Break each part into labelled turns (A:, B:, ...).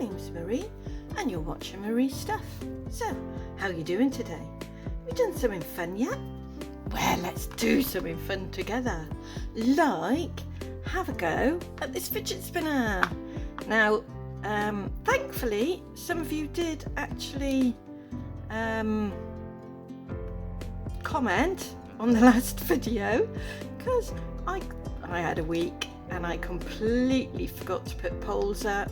A: name's Marie and you're watching Marie's Stuff. So, how are you doing today? You done something fun yet? Well, let's do something fun together. Like, have a go at this fidget spinner. Now, thankfully, some of you did actually comment on the last video because I had a week and I completely forgot to put polls up.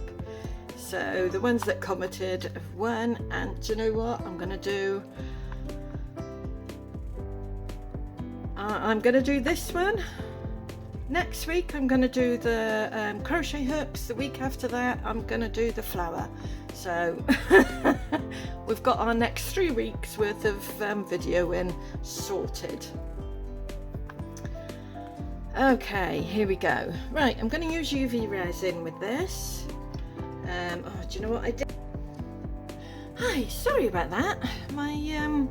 A: So the ones that commented have won, and do you know what I'm going to do? I'm going to do this one. Next week I'm going to do the crochet hooks. The week after that I'm going to do the flower. So we've got our next 3 weeks worth of video in sorted. Okay, here we go. Right, I'm going to use UV resin with this. Oh, do you know what I did? Hi, sorry about that. My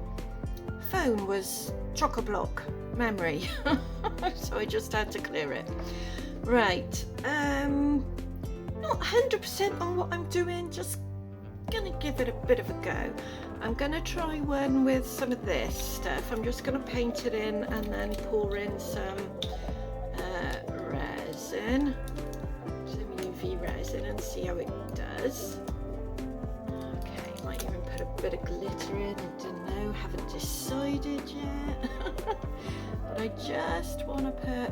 A: phone was chock-a-block memory, so I just had to clear it. Right, not 100% on what I'm doing, just gonna give it a bit of a go. I'm gonna try one with some of this stuff. I'm just gonna paint it in and then pour in some resin, some UV resin, and see how it does. Okay, might even put a bit of glitter in, I don't know, haven't decided yet. But I just want to put,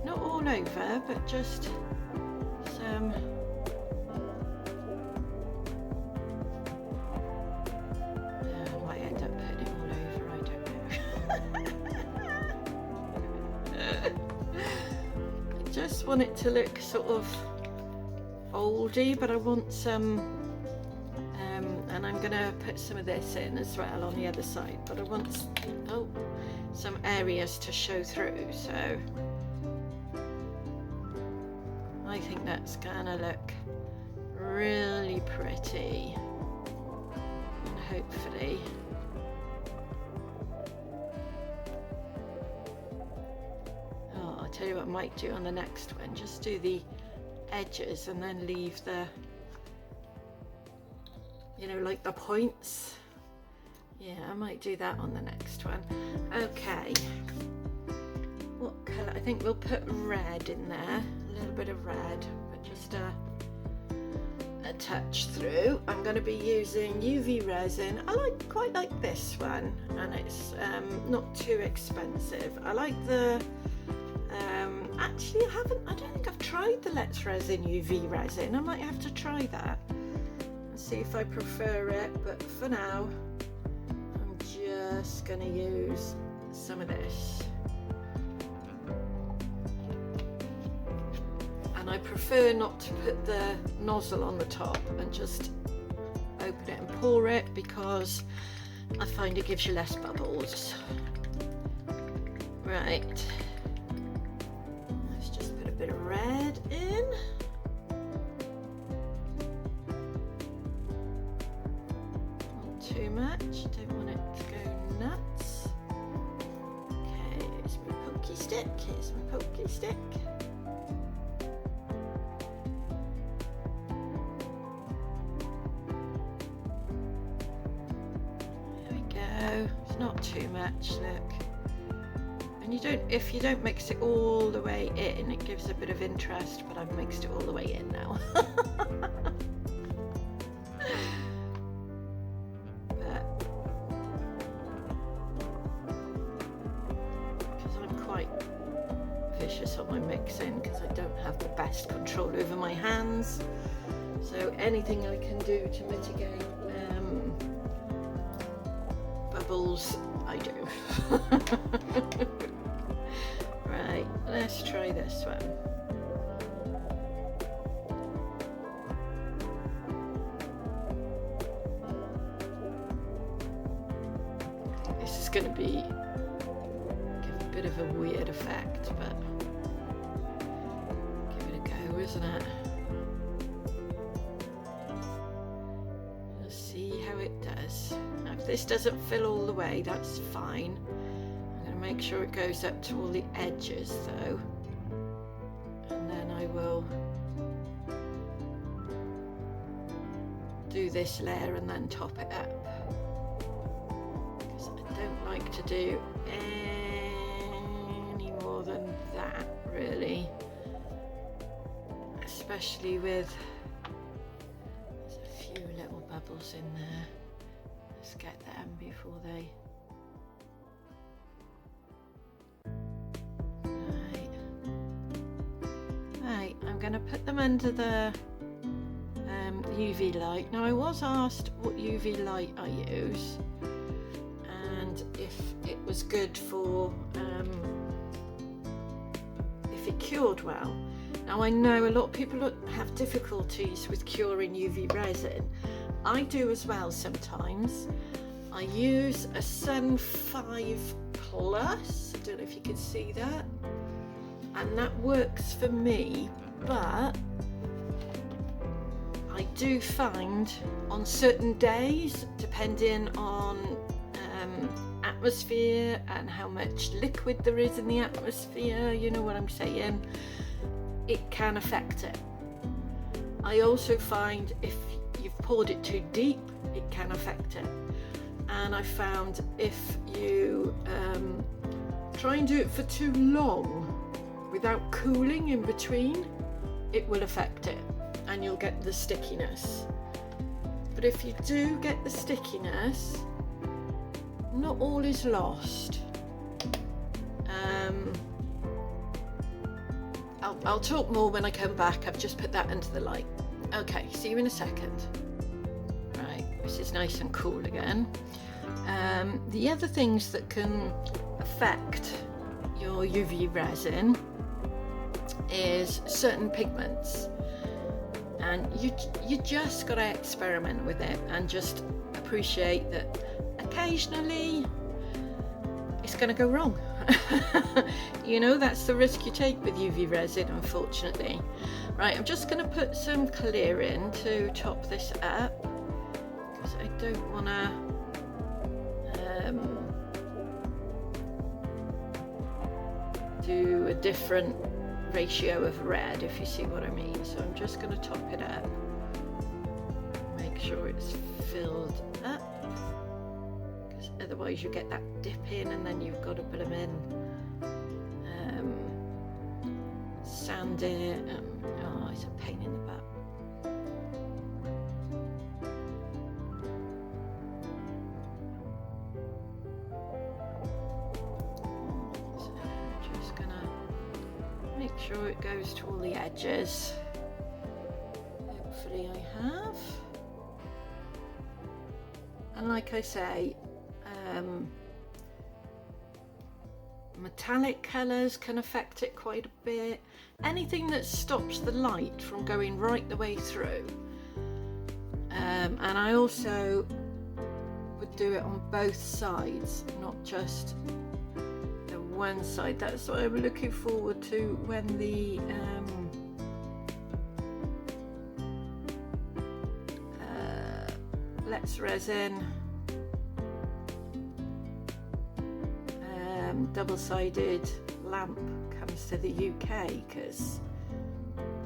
A: not all over, but just some I might end up putting it all over, I don't know. I just want it to look sort of foldy, but I want some and I'm gonna put some of this in as well on the other side, but I want some areas to show through, so I think that's gonna look really pretty, and hopefully I'll tell you what I might do on the next one, just do the edges and then leave the, you know, like the points. Yeah, I might do that on the next one. Okay, what colour? I think we'll put red in there, a little bit of red, but just a touch through. I'm going to be using UV resin. I quite like this one, and it's not too expensive. I like the actually I don't think I've tried the Let's Resin UV resin. I might have to try that and see if I prefer it, but for now I'm just going to use some of this, and I prefer not to put the nozzle on the top and just open it and pour it, because I find it gives you less bubbles. Right, let's just put a bit of red in. Not too much, don't want it to go nuts. Okay, here's my pokey stick, here's my pokey stick. There we go, it's not too much, look. And if you don't mix it all the way in, it gives a bit of interest, but I've mixed it all the way in now. Because I'm quite vicious on my mixing, because I don't have the best control over my hands. So anything I can do to mitigate bubbles, I do. Right, let's try this one. This is going to give a bit of a weird effect, but give it a go, isn't it? Let's see how it does. Now, if this doesn't fill all the way, that's fine. Make sure it goes up to all the edges though, and then I will do this layer and then top it up, because I don't like to do any more than that really, especially with, there's a few little bubbles in there. Let's get them before they, right, I'm going to put them under the UV light. Now I was asked what UV light I use and if it was good for if it cured well. Now I know a lot of people have difficulties with curing UV resin. I do as well sometimes. I use a Sun 5 Plus, I don't know if you can see that, and that works for me, but I do find on certain days, depending on atmosphere and how much liquid there is in the atmosphere, you know what I'm saying, it can affect it. I also find if you've poured it too deep, it can affect it. And I found if you try and do it for too long without cooling in between, it will affect it and you'll get the stickiness. But if you do get the stickiness, not all is lost. I'll talk more when I come back. I've just put that under the light. Okay, see you in a second. Right, this is nice and cool again. The other things that can affect your UV resin is certain pigments, and you just got to experiment with it and just appreciate that occasionally it's going to go wrong. You know, that's the risk you take with UV resin, unfortunately. Right, I'm just going to put some clear in to top this up because I don't want to do a different ratio of red, if you see what I mean. So I'm just going to top it up, make sure it's filled up, because otherwise you get that dip in and then you've got to put them in, sand it, oh, it's a pain in the butt. Make sure it goes to all the edges. Hopefully I have. And like I say, metallic colours can affect it quite a bit. Anything that stops the light from going right the way through. And I also would do it on both sides, not just one side. That's what I'm looking forward to when the Let's Resin double-sided lamp comes to the UK, because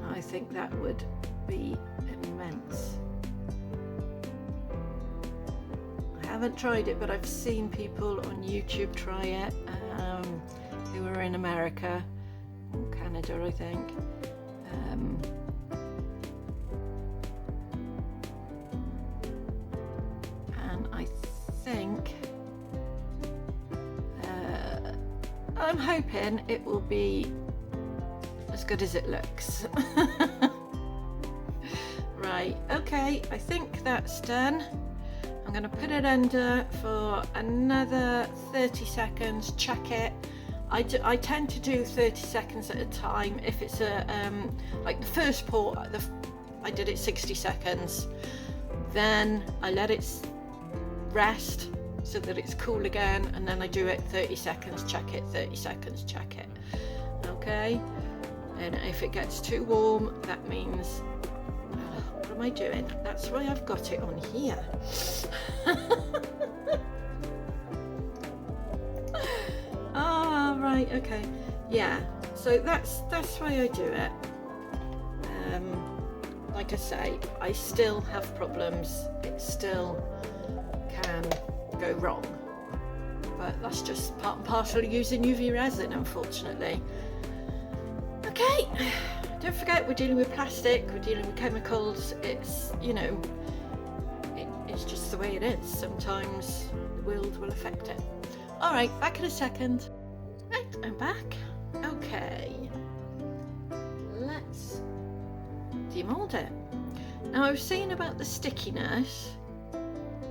A: I think that would be immense. I haven't tried it, but I've seen people on YouTube try it, who are in America, Canada I think. And I think I'm hoping it will be as good as it looks. Right, okay, I think that's done. I'm going to put it under for another 30 seconds, check it. I tend to do 30 seconds at a time. If it's a like the first pour, I did it 60 seconds. Then I let it rest so that it's cool again, and then I do it 30 seconds, check it, 30 seconds, check it. Okay? And if it gets too warm, that means, what am I doing? That's why I've got it on here. Ah, right, okay. Yeah, so that's why I do it. Like like I say, I still have problems. It still can go wrong. But that's just part and parcel of using UV resin, unfortunately. Okay, don't forget we're dealing with plastic, we're dealing with chemicals. It's, you know, it's just the way it is. Sometimes the world will affect it. All right, back in a second. Right, I'm back. Okay, let's demold it. Now I was saying about the stickiness.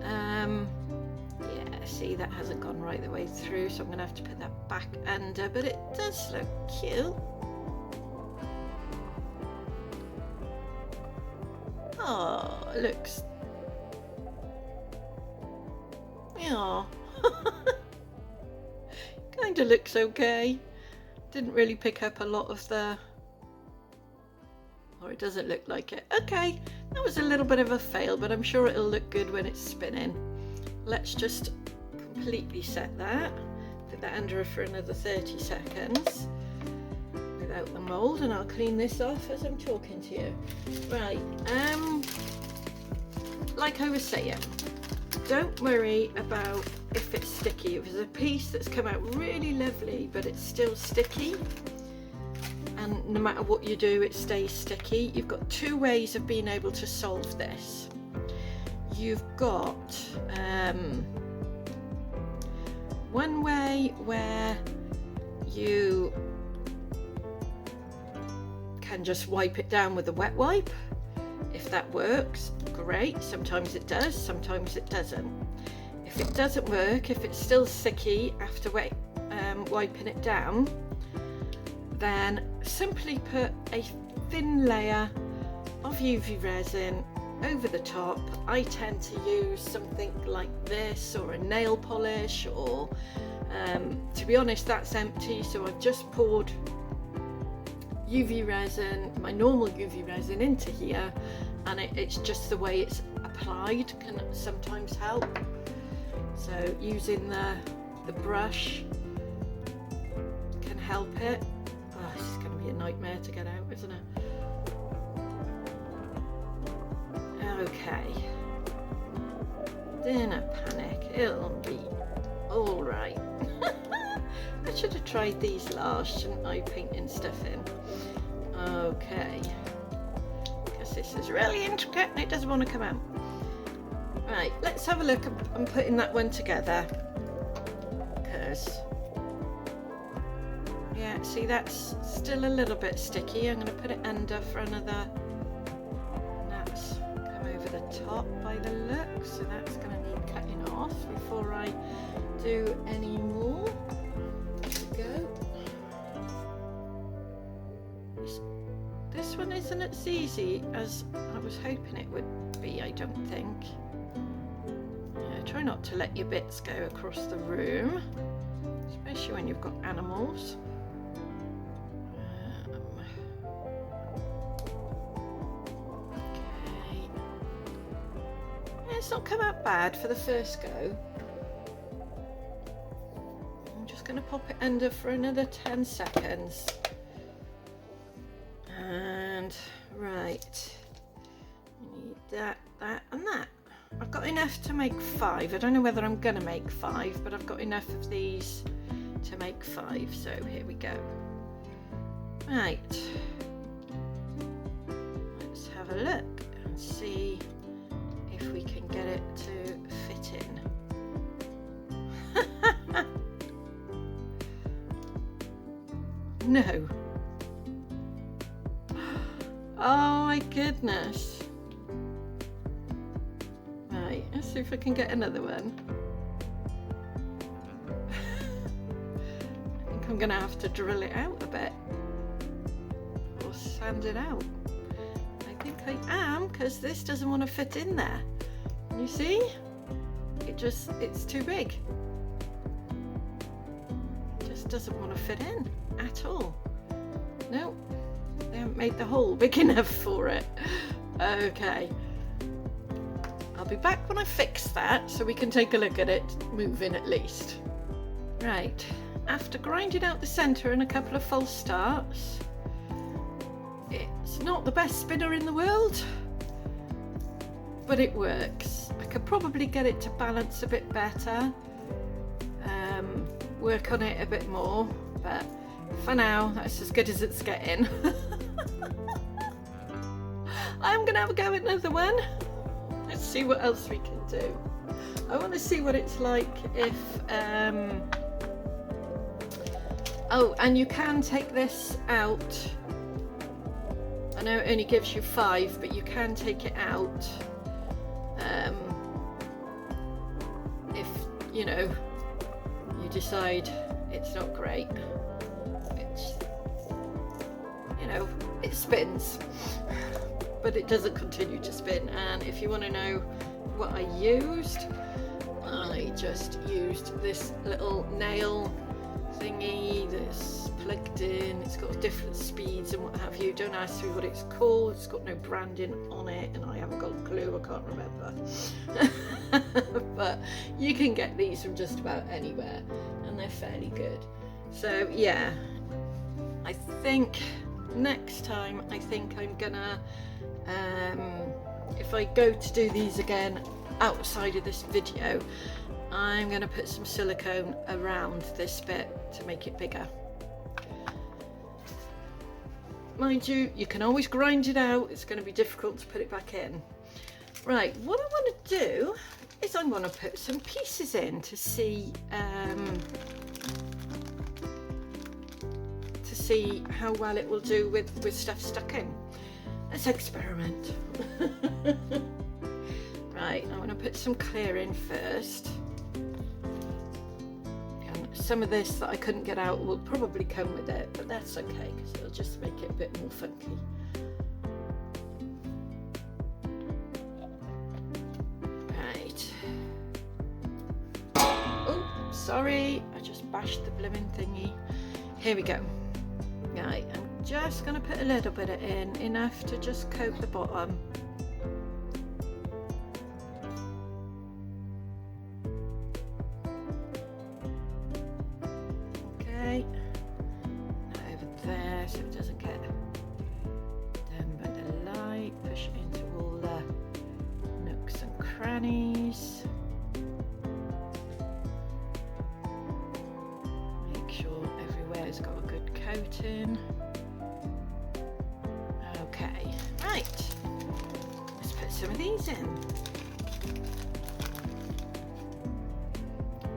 A: Yeah, see, that hasn't gone right the way through, so I'm gonna have to put that back under, but it does look cute. Oh, it looks, yeah. Kind of looks okay. Didn't really pick up a lot of the, or it doesn't look like it. Okay, that was a little bit of a fail, but I'm sure it'll look good when it's spinning. Let's just completely set that. Put that under for another 30 seconds without the mold, and I'll clean this off as I'm talking to you. Right, like I was saying, don't worry about if it's sticky. If there's a piece that's come out really lovely but it's still sticky, and no matter what you do it stays sticky, you've got two ways of being able to solve this. You've got one way where you can just wipe it down with a wet wipe. If that works, great. Sometimes it does, sometimes it doesn't. If it doesn't work, if it's still sticky after wiping it down, then simply put a thin layer of UV resin over the top. I tend to use something like this, or a nail polish, or to be honest, that's empty, so I've just poured UV resin, my normal UV resin, into here, and it's just the way it's applied can sometimes help. So using the brush can help it. Oh, this is going to be a nightmare to get out, isn't it? Okay. Dinner panic. It'll be all right. I should have tried these last, shouldn't I? Painting stuff in. Okay. Because this is really intricate and it doesn't want to come out. Right, let's have a look. I'm putting that one together. Because, yeah, see, that's still a little bit sticky. I'm going to put it under for another. That's come over the top by the look, so that's going to need cutting off before I do any more. There we go. This one isn't as easy as I was hoping it would be, I don't think. Yeah, try not to let your bits go across the room, especially when you've got animals. Okay. Yeah, it's not come out bad for the first go. I'm just going to pop it under for another 10 seconds. And right, you need that, that and that. I've got enough to make 5. I don't know whether I'm gonna make 5, but I've got enough of these to make 5, so here we go. Right, let's have a look and see if we can get it to fit in. No. Oh my goodness. Right, let's see if I can get another one. I think I'm gonna have to drill it out a bit or sand it out. I think I am, because this doesn't want to fit in there. You see? It's too big. It just doesn't want to fit in at all. No. They haven't made the hole big enough for it. Okay. I'll be back when I fix that so we can take a look at it moving at least. Right. After grinding out the centre and a couple of false starts, it's not the best spinner in the world, but it works. I could probably get it to balance a bit better, work on it a bit more, but for now that's as good as it's getting. I'm gonna have a go at another one. Let's see what else we can do. I want to see what it's like if oh, and you can take this out. I know it only gives you 5, but you can take it out if you know you decide it's not great. It's, you know, it spins, but it doesn't continue to spin. And if you want to know what I just used this little nail thingy that's plugged in. It's got different speeds and what have you. Don't ask me what it's called. It's got no branding on it and I haven't got a clue. I can't remember. But you can get these from just about anywhere and they're fairly good. So yeah, I think next time I'm gonna if I go to do these again outside of this video, I'm going to put some silicone around this bit to make it bigger. Mind you, you can always grind it out. It's going to be difficult to put it back in. Right, what I want to do is I'm going to put some pieces in to see how well it will do with stuff stuck in. Let's experiment. Right, I'm going to put some clear in first. And some of this that I couldn't get out will probably come with it, but that's okay because it'll just make it a bit more funky. Right. Oh, sorry, I just bashed the blooming thingy. Here we go. Right, I'm just going to put a little bit in, enough to just coat the bottom. Okay, now over there so it doesn't get done by the light. Push it into all the nooks and crannies. Make sure everywhere's got a good coating. Okay, right, let's put some of these in.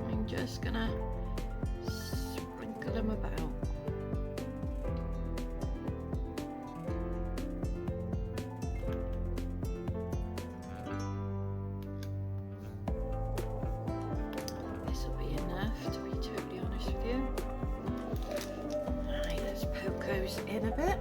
A: I'm just gonna sprinkle them about. This will be enough, to be totally honest with you. Right, let's poke those in a bit.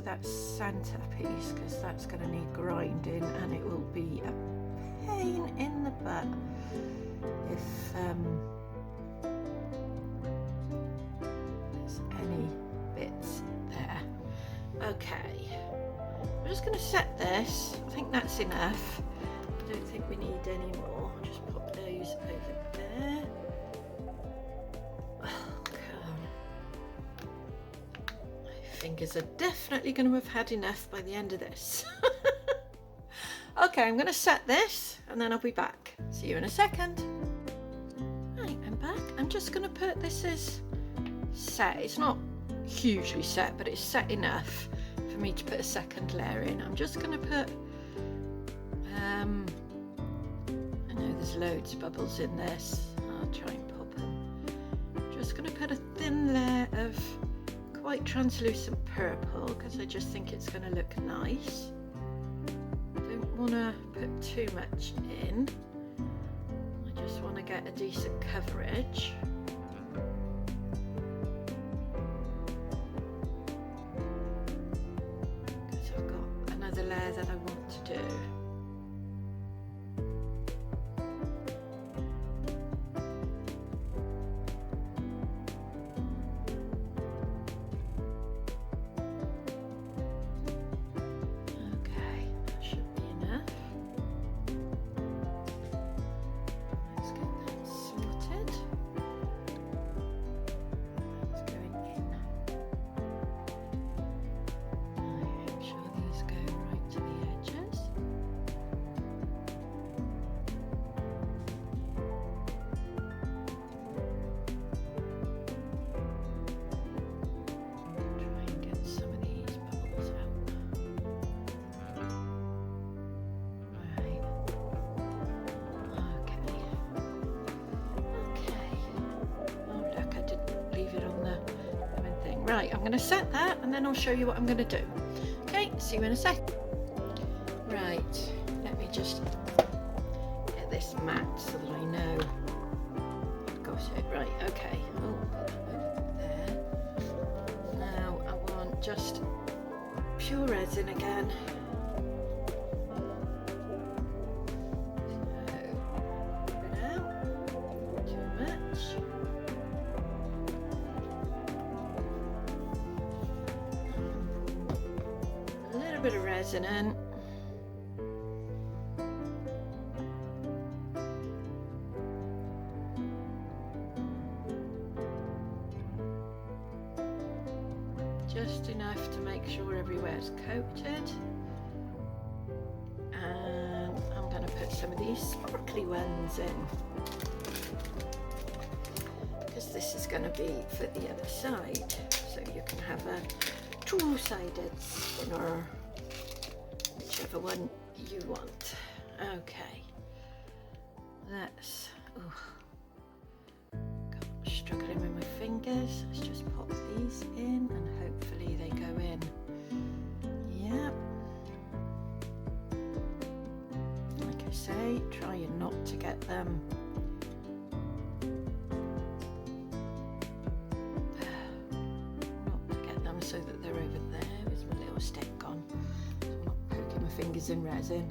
A: That center piece because that's going to need grinding and it will be a pain in the butt if there's any bits there. Okay, I'm just going to set this. I think that's enough. I don't think we need any more. I'll just pop those over there. Fingers are definitely going to have had enough by the end of this. Okay, I'm going to set this and then I'll be back. See you in a second. Right, I'm back. I'm just going to put this as set. It's not hugely set, but it's set enough for me to put a second layer in. I'm just going to put I know there's loads of bubbles in this. I'll try and pop them. I'm just going to put a thin layer of quite translucent purple because I just think it's going to look nice. Don't want to put too much in. I just want to get a decent coverage. the layer that I want to do. Okay, that should be enough. Let's get that sorted. It's going in. Make sure these go right to the edges. Try and get some of these bubbles out. Right. Okay. Okay. Oh look, I didn't leave it on the lemon thing. Right, I'm going to set that and then I'll show you what I'm going to do. Okay, see you in a sec. Right, let me just get this mat so that I know I've got it. Right, okay. Oh, put that over there. Now I want just pure resin again. So, rub it out. Too much. A little bit of resin in. Just enough to make sure everywhere's coated. And I'm going to put some of these sparkly ones in, because this is going to be for the other side, so you can have a two-sided spinner, whichever one you want. Okay, let's, struggling with my fingers. Let's just pop these in and hopefully they go in. Yep. Like I say, trying not to get them so that they're over there. Where's my little stick gone? So I'm not poking my fingers in resin.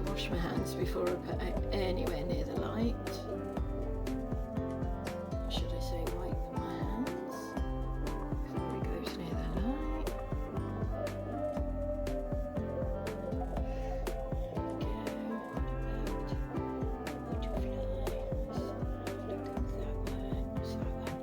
A: Wash my hands before I put it anywhere near the light. Should I say wipe my hands before it goes near the light? There we go. What about butterflies? Look at that one. What's that one?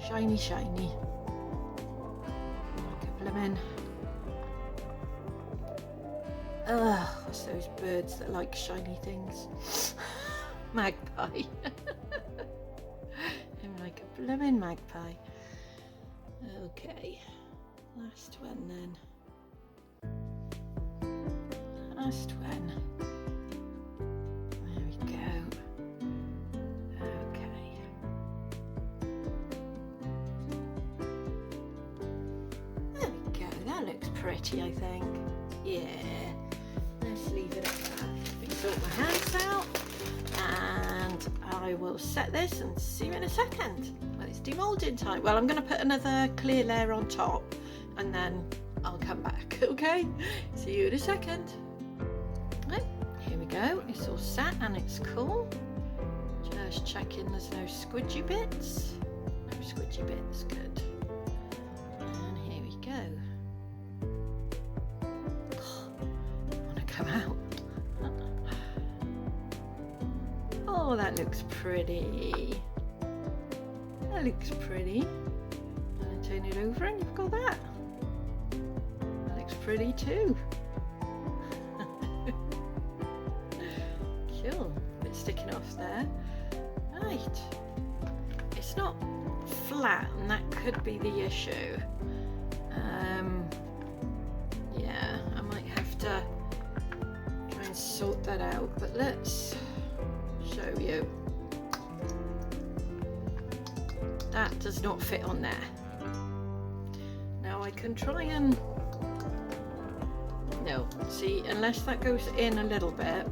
A: Shiny, shiny. Like a blimmin'. Ugh, what's those birds that like shiny things? Magpie. I'm like a blimmin' magpie. Okay, last one then. Last one. There we go. pretty, I think. Yeah, let's leave it at that. Let me sort my hands out, and I will set this and see you in a second when it's demoulding time. Well, I'm going to put another clear layer on top and then I'll come back. Okay, see you in a second. Right, here we go. It's all set and it's cool. Just checking there's no squidgy bits. No squidgy bits, good. And here we go. I want to come out. Oh, that looks pretty. That looks pretty. And then turn it over and you've got that. That looks pretty too. Cool. Bit sticking off there. Right. It's not flat, and that could be the issue. Yeah, I might have to try and sort that out, but let's show you. That does not fit on there. Now I can try and, no, see, unless that goes in a little bit,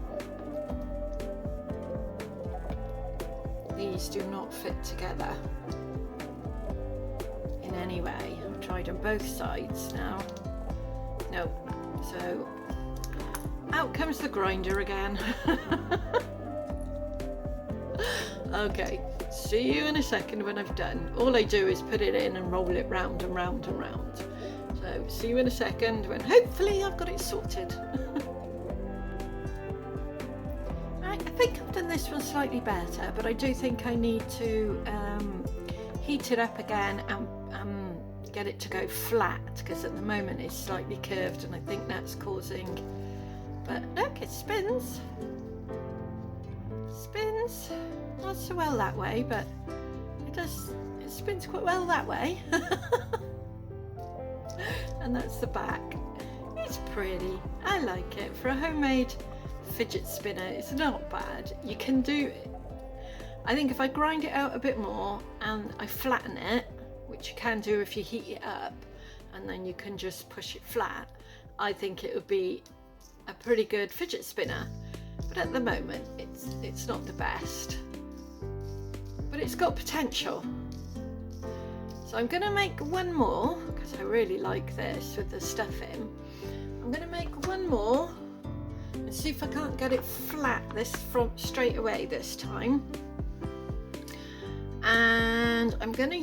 A: these do not fit together in any way. I've tried on both sides now. No, so out comes the grinder again. Okay, see you in a second when I've done. All I do is put it in and roll it round and round and round. So see you in a second when hopefully I've got it sorted. Right, I think I've done this one slightly better, but I do think I need to heat it up again and get it to go flat, because at the moment it's slightly curved and I think that's causing, but look, it spins. Spins. Not so well that way, but it spins quite well that way. And that's the back. It's pretty. I like it. For a homemade fidget spinner, it's not bad. You can do it. I think if I grind it out a bit more and I flatten it, which you can do if you heat it up, and then you can just push it flat, I think it would be a pretty good fidget spinner. But at the moment it's not the best, but it's got potential. So I'm going to make one more, because I really like this with the stuff in. I'm going to make one more and see if I can't get it flat this from straight away this time. And I'm going to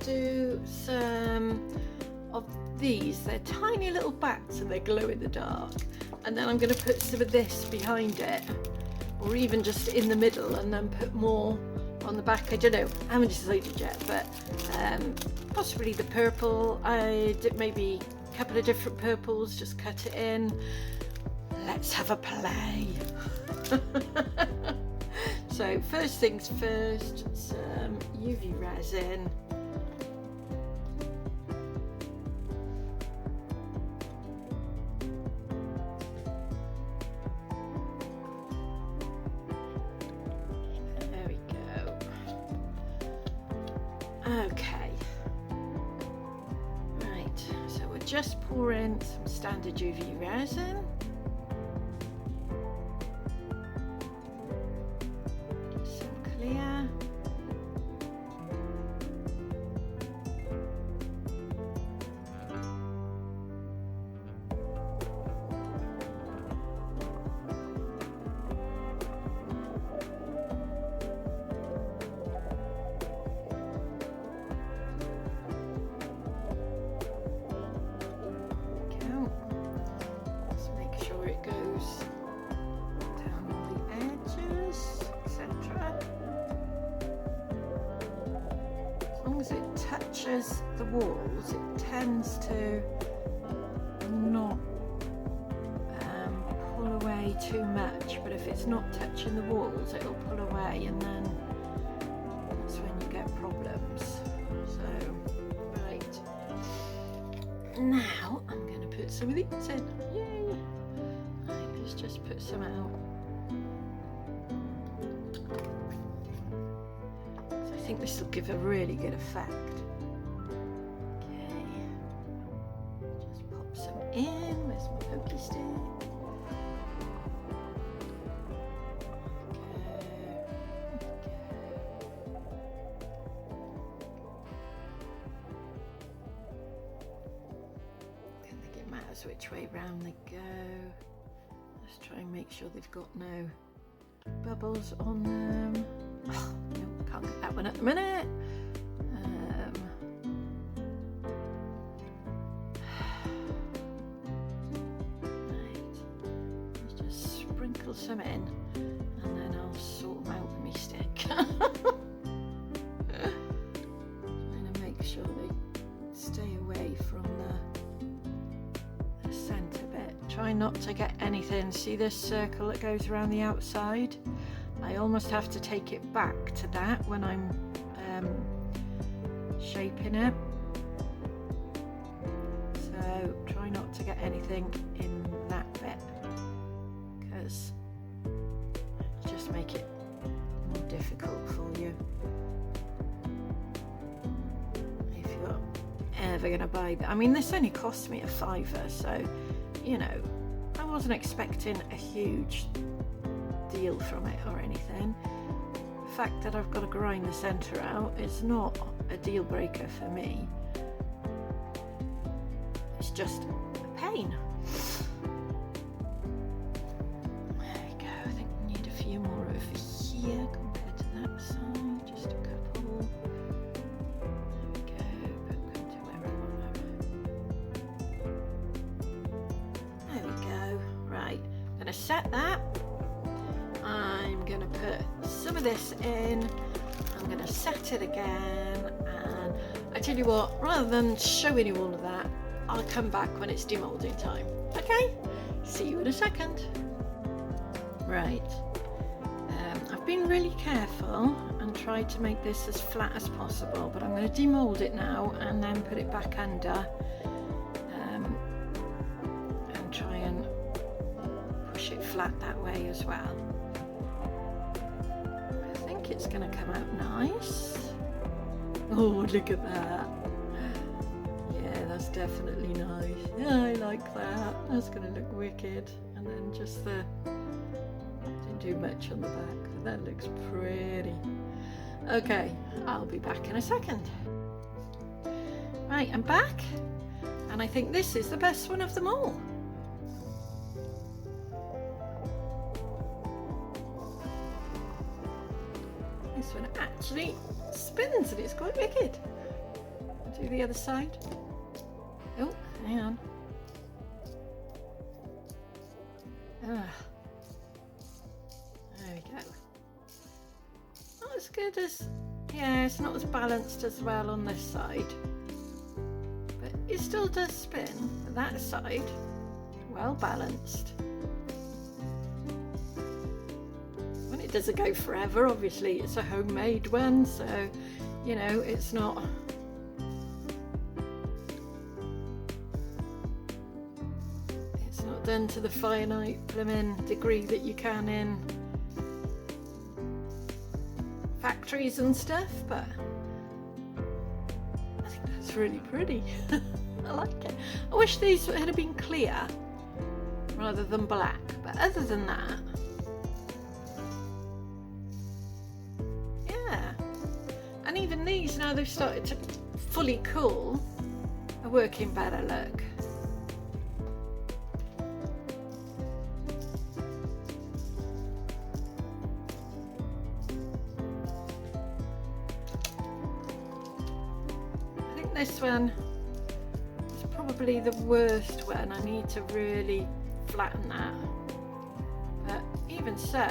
A: do some of these. They're tiny little bats and they glow in the dark. And then I'm going to put some of this behind it, or even just in the middle, and then put more on the back. I don't know, I haven't decided yet, but possibly the purple. I did maybe a couple of different purples, just cut it in. Let's have a play. So first things first, some UV resin. Okay, right, so we'll just pour in some standard UV resin. Some clear. As it touches the walls, it tends to not pull away too much, but if it's not touching the walls, it'll pull away, and then that's when you get problems. So, right, now I'm going to put some of these in. Yay! Right, let's just put some out. I think this will give a really good effect. Okay. in. Where's my pokey stick? Which way round they go. Let's try and make sure they've got no bubbles on them. Oh, no, can't get that one at the minute. Right, let's just sprinkle some in and then I'll sort them out with my stick. Trying to make sure they stay away from the centre bit. Try not to get anything. See this circle that goes around the outside? I almost have to take it back to that when I'm shaping it. So try not to get anything in that bit, because it'll just make it more difficult for you if you're ever going to buy that. I mean, this only cost me a £5, so you know, I wasn't expecting a huge deal from it or anything. The fact that I've got to grind the centre out is not a deal breaker for me. It's just a pain. There we go. I think we need a few more over here compared to that side. Just a couple. Set that. I'm going to put some of this in. I'm going to set it again, and I tell you what, rather than showing you all of that, I'll come back when it's demoulding time. Okay, see you in a second. Right, I've been really careful and tried to make this as flat as possible, but I'm going to demould it now and then put it back under and try and push it flat that way as well. I think it's going to come out nice. Oh, look at that. Yeah, that's definitely nice. Yeah, I like that. That's going to look wicked. And then just the, didn't do much on the back, but that looks pretty. Okay, I'll be back in a second. Right, I'm back, and I think this is the best one of them all. This one actually spins and it's quite wicked. I'll do the other side. Oh, hang on. There we go. Not as good as, yeah, it's not as balanced as well on this side, but it still does spin. That side, well balanced. Well, it doesn't go forever, obviously it's a homemade one, so you know, it's not done to the finite blooming degree that you can in factories and stuff, but I think that's really pretty. I like it. I wish these had been clear rather than black, but other than that, yeah. And even these, now they've started to fully cool, are working better, look. This one is probably the worst one. I need to really flatten that, but even so,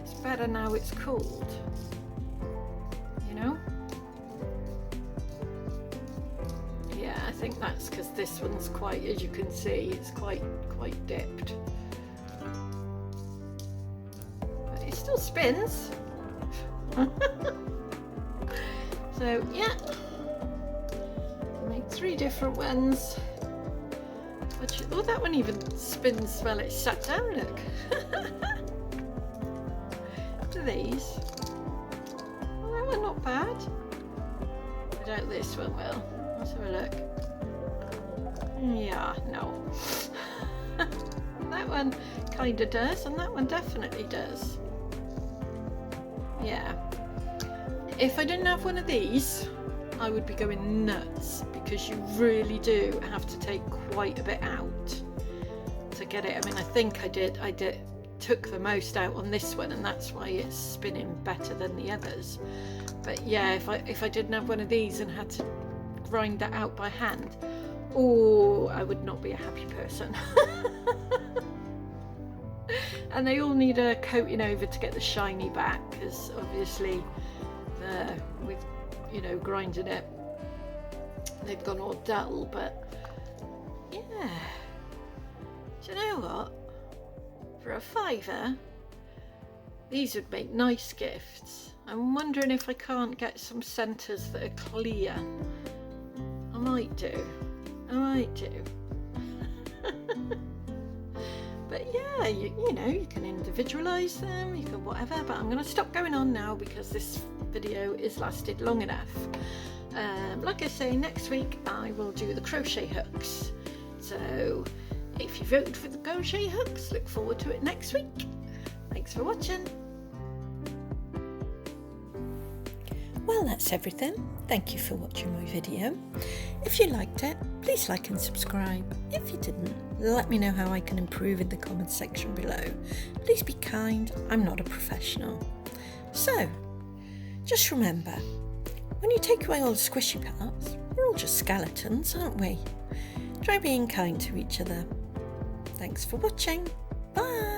A: it's better now it's cooled, you know. Yeah, I think that's because this one's quite, as you can see, it's quite dipped, but it still spins. So yeah, make 3 different ones. Which, oh, that one even spins while it's sat down, look. To these. Oh, that one not bad. I doubt this one will. Let's have a look. Yeah, no. That one kind of does, and that one definitely does. Yeah. If I didn't have one of these, I would be going nuts, because you really do have to take quite a bit out to get it. I mean, I think I took the most out on this one, and that's why it's spinning better than the others. But yeah, if I didn't have one of these and had to grind that out by hand, oh, I would not be a happy person. And they all need a coating over to get the shiny back, because obviously with, you know, grinding it, they've gone all dull. But yeah, do you know what, for a £5 these would make nice gifts. I'm wondering if I can't get some centres that are clear. I might do. But yeah, you know, you can individualise them, you can whatever, but I'm going to stop going on now because this video is lasted long enough. Like I say, next week I will do the crochet hooks. So if you voted for the crochet hooks, look forward to it next week. Thanks for watching. Well, that's everything. Thank you for watching my video. If you liked it, please like and subscribe. If you didn't, let me know how I can improve in the comments section below. Please be kind, I'm not a professional. So, just remember, when you take away all the squishy parts, we're all just skeletons, aren't we? Try being kind to each other. Thanks for watching. Bye!